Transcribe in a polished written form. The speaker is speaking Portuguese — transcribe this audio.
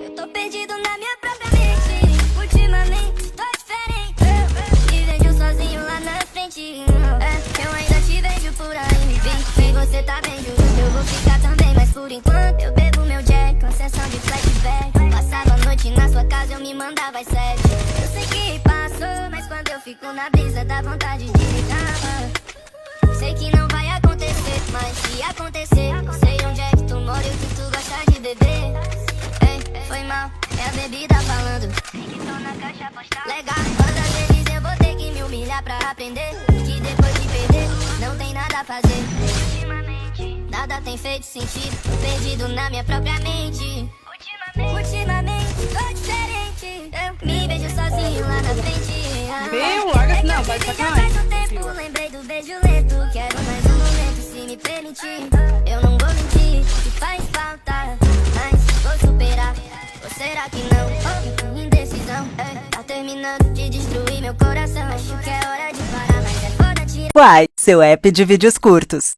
Eu tô perdido na minha própria mente. Ultimamente tô diferente. Me vejo sozinho lá na frente. Eu ainda te vejo por aí. Se você tá bem, juro que eu vou ficar também. Mas por enquanto eu bebo meu Jack com sessão de flashback. Passava a noite na sua casa, eu me mandava às 7. Eu sei que passou, mas quando eu fico na brisa dá vontade de ligar. Sei que não vai acontecer, mas se acontecer, eu sei onde é que tu mora e o que tu gosta de beber. Ei, foi mal, é a bebida falando. Legal, quantas vezes eu vou ter que me humilhar pra aprender que depois de perder, não tem nada a fazer. Ultimamente, nada tem feito sentido, perdido na minha própria mente. Ultimamente, tô diferente. Eu me vejo sozinho lá na frente. Meu, larga não, vai Já sacanagem. faz um tempo, lembrei do beijo lento. Quero mais um momento, se me permitir. Eu não vou mentir, que faz falta, mas vou superar. Ou será que não? Indecisão, tá terminando de destruir meu coração. Acho que é hora de parar, mas é foda tirar. Uai, seu app de vídeos curtos.